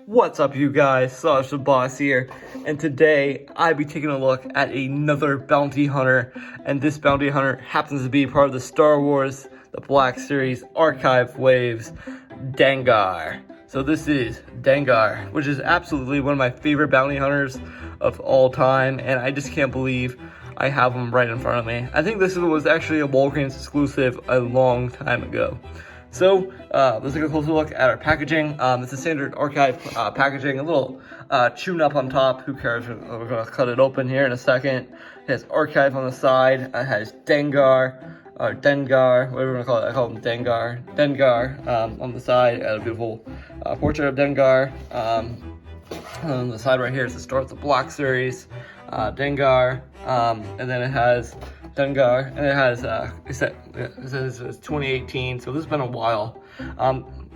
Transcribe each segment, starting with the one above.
What's up, you guys? Sash the Boss here, and today I'll be taking a look at another bounty hunter, and this bounty hunter happens to be part of the Star Wars The Black Series Archive Waves, Dengar. So this is Dengar, which is absolutely one of my favorite bounty hunters of all time, and I just can't believe I have him right in front of me. I think this was actually a Walgreens exclusive a long time ago. So let's take a closer look at our packaging. It's a standard archive packaging, a little tune up on top. Who cares? We're gonna cut it open here in a second. It has archive on the side. It has Dengar, or Dengar, whatever you wanna call it. I call him Dengar. Dengar on the side. A beautiful portrait of Dengar. On the side right here is the Star Wars The Black Series, Dengar, and then it has Dengar, and it has, it says it's 2018, so this has been a while,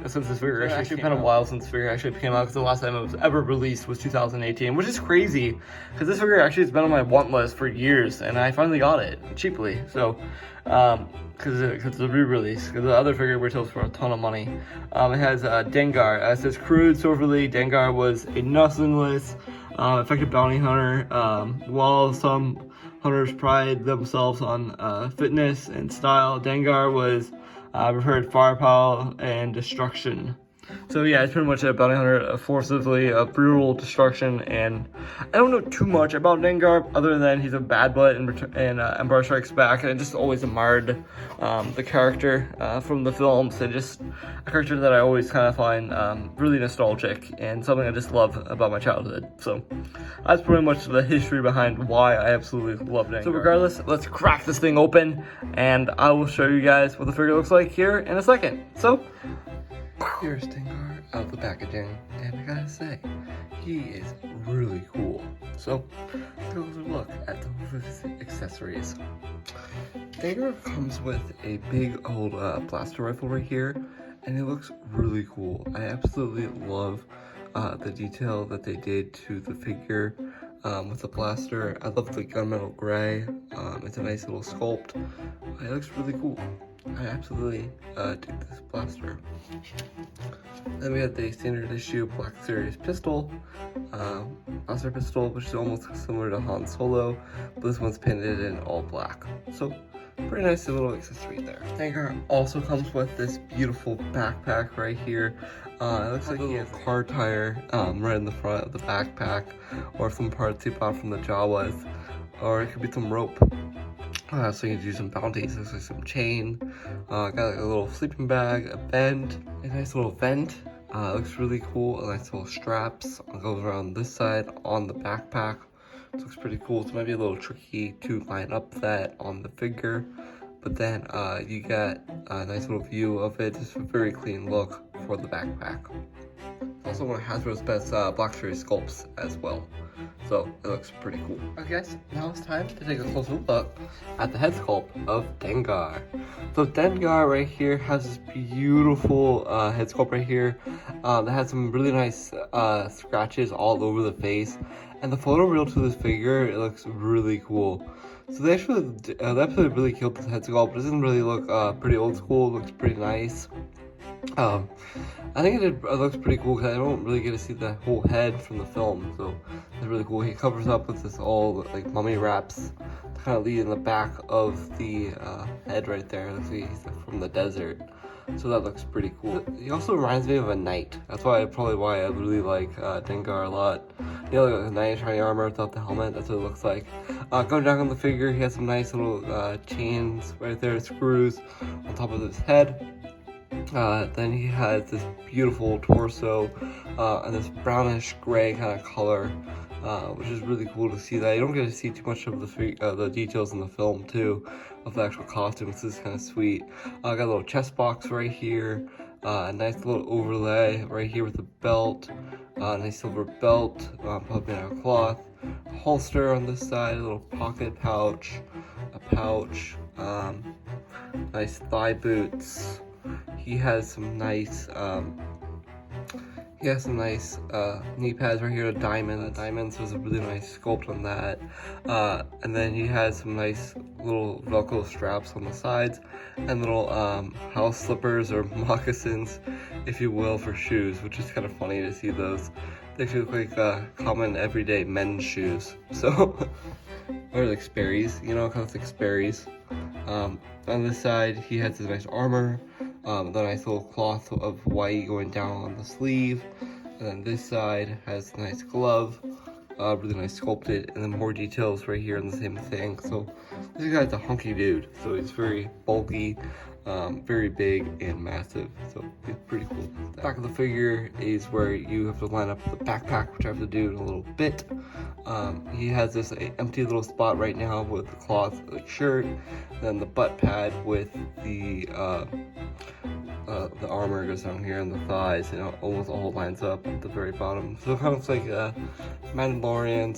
since this figure actually been a while since this figure actually came out, because the last time it was ever released was 2018, which is crazy, because this figure actually has been on my want list for years, and I finally got it, cheaply, so, because it's a re-release, because the other figure retails for a ton of money. It has Dengar, it says crude, silverly. Dengar was a nothingless, effective bounty hunter, while some hunters pride themselves on fitness and style. Dengar was preferred firepower and destruction. So yeah, it's pretty much a bounty hunter, forcibly, a brutal destruction, and I don't know too much about Dengar other than he's a bad butt in Empire Strikes Back, and I just always admired the character from the films, and just a character that I always kind of find really nostalgic, and something I just love about my childhood. So that's pretty much the history behind why I absolutely love Dengar. So regardless, let's crack this thing open, and I will show you guys what the figure looks like here in a second. So here's Dengar out of the packaging, and I gotta say, he is really cool. So, let's go look at the accessories. Dengar comes with a big old blaster rifle right here, and it looks really cool. I absolutely love the detail that they did to the figure with the blaster. I love the gunmetal gray. It's a nice little sculpt. It looks really cool. I absolutely dig this blaster. Then we have the standard issue Black Series pistol, blaster pistol, which is almost similar to Han Solo, but this one's painted in all black. So, pretty nice little accessory there. Dengar also comes with this beautiful backpack right here. It looks like he has a car tire right in the front of the backpack, or some parts he bought from the Jawas, or it could be some rope. So you can do some bounties. Looks like some chain. Got like a little sleeping bag, a vent, a nice little vent. Looks really cool. A nice little straps. Goes around this side on the backpack. This looks pretty cool. So it might be a little tricky to line up that on the figure, but then you get a nice little view of it. Just a very clean look for the backpack. Also one of Hasbro's best Black Series sculpts as well. So it looks pretty cool. Okay guys, now it's time to take a closer look at the head sculpt of Dengar. So Dengar right here has this beautiful head sculpt right here that has some really nice scratches all over the face. And the photo reel to this figure, it looks really cool. So they actually really killed this head sculpt. It doesn't really look pretty old school, it looks pretty nice. I think it looks pretty cool because I don't really get to see the whole head from the film, so it's really cool. He covers up with this all like mummy wraps to kind of lead in the back of the head right there. Looks like he's from the desert, so that looks pretty cool. He also reminds me of a knight. That's probably why I really like Dengar a lot. You know, like a knight in shiny armor without the helmet. That's what it looks like. Going down on the figure, he has some nice little chains right there, screws on top of his head. Then he has this beautiful torso and this brownish gray kind of color, which is really cool to see that. You don't get to see too much of the details in the film too, of the actual costume. This is kind of sweet. Got a little chest box right here, a nice little overlay right here with a belt, a nice silver belt, pumping out of cloth, a holster on this side, a little pocket pouch, a pouch, nice thigh boots. He has some nice He has some nice knee pads right here, diamonds. There's a really nice sculpt on that. And then he has some nice little Velcro straps on the sides and little house slippers or moccasins, if you will, for shoes, which is kind of funny to see those. They actually look like common everyday men's shoes. So, or like Sperry's, you know, kind of like Sperry's. On this side, he has this nice armor. The nice little cloth of white going down on the sleeve, and then this side has a nice glove, really nice sculpted, and then more details right here on the same thing. So this guy's a hunky dude, so he's very bulky, very big and massive, so he's pretty cool. The back of the figure is where you have to line up the backpack, which I have to do in a little bit. He has this empty little spot right now with the cloth like shirt, then the butt pad with the armor goes down here on the thighs, and almost all lines up at the very bottom. So it kind of like a Mandalorian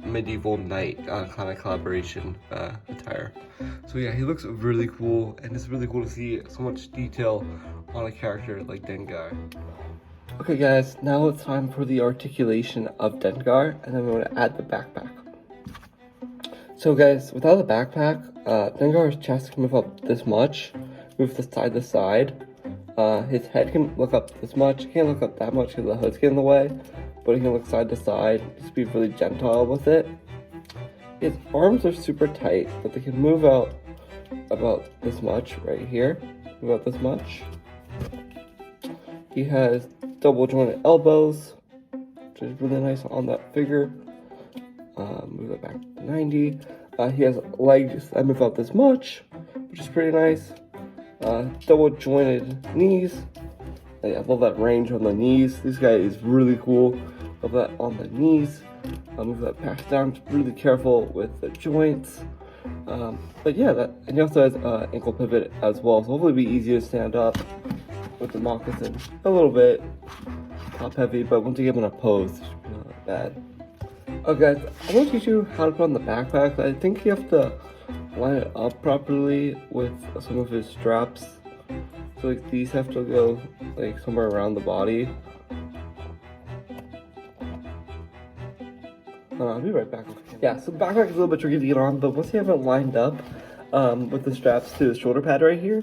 / medieval knight kind of collaboration attire. So yeah, he looks really cool, and it's really cool to see so much detail on a character like Dengar. Okay guys, now it's time for the articulation of Dengar, and then we're going to add the backpack. So guys, without the backpack, Dengar's chest can move up this much, move the side to side. His head can look up this much. He can't look up that much because the hood's getting in the way, but he can look side to side. Just be really gentle with it. His arms are super tight, but they can move out about this much right here. Move out this much. He has double jointed elbows, which is really nice on that figure. Move that back to 90. He has legs that move out this much, which is pretty nice. Double jointed knees. I love that range on the knees. This guy is really cool. Love that on the knees. Move that back down. Just really careful with the joints. But yeah, and he also has ankle pivot as well, so hopefully it'll be easy to stand up with the moccasin. A little bit top heavy, but once you get him in a pose, it should be not that bad. Okay, guys, I'm going to teach you how to put on the backpack. I think you have to line it up properly with some of his straps. So like these have to go like somewhere around the body. I'll be right back. Yeah, so the backpack is a little bit tricky to get on, but once you have it lined up with the straps to the shoulder pad right here,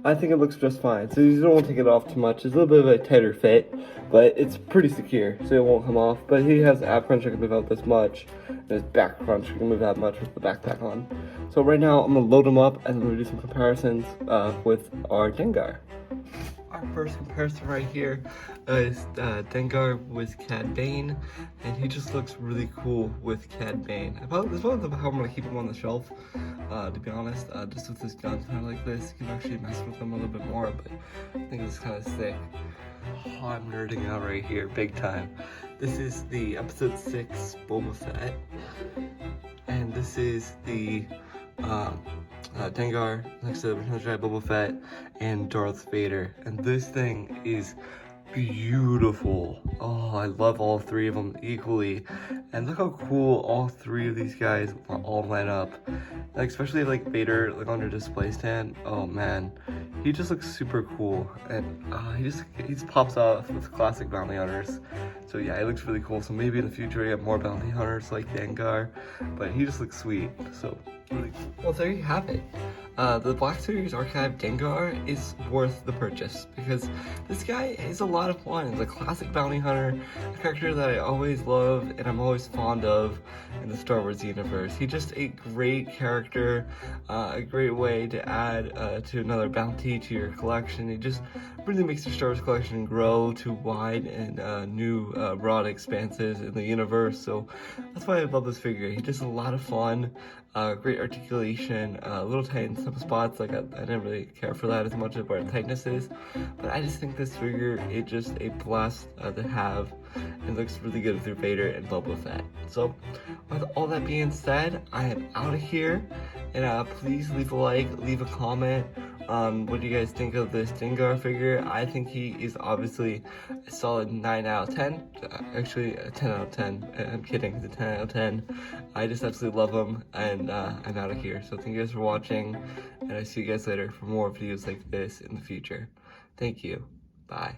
I think it looks just fine. So you don't want to take it off too much. It's a little bit of a tighter fit, but it's pretty secure, so it won't come off. But he has ab crunch that can move out this much, and his back crunch can move that much with the backpack on. So right now, I'm going to load them up, and we're going to do some comparisons with our Dengar. Our first comparison right here is Dengar with Cad Bane, and he just looks really cool with Cad Bane. That's probably how I'm going to keep him on the shelf, to be honest. Just with his guns kind of like this, you can actually mess with them a little bit more, but I think it's kind of sick. Oh, I'm nerding out right here, big time. This is the episode 6 Boba Fett, and this is the Dengar next to Return of the Jedi, Boba Fett, and Darth Vader. And this thing is beautiful. Oh, I love all three of them equally. And look how cool all three of these guys all line up. Like, especially like Vader, like on your display stand. Oh man, he just looks super cool, and he just pops off with classic bounty hunters. So yeah, he looks really cool. So maybe in the future we have more bounty hunters like Dengar, but he just looks sweet. So really cool. Well, there you have it. The Black Series Archive Dengar is worth the purchase because this guy is a lot of fun. He's a classic bounty hunter, a character that I always love and I'm always fond of in the Star Wars universe. He's just a great character, a great way to add to another bounty to your collection. It just really makes your Star Wars collection grow to wide and new broad expanses in the universe. So that's why I love this figure. He's just a lot of fun. Great articulation, a little tight in some spots, like I didn't really care for that as much as where the tightness is, but I just think this figure is just a blast to have, and looks really good through Vader and Boba Fett. So with all that being said, I am out of here, and please leave a like, leave a comment. What do you guys think of this Dengar figure? I think he is obviously a solid 9 out of 10. Actually, a 10 out of 10. I'm kidding, it's a 10 out of 10. I just absolutely love him, and I'm out of here. So thank you guys for watching, and I see you guys later for more videos like this in the future. Thank you. Bye.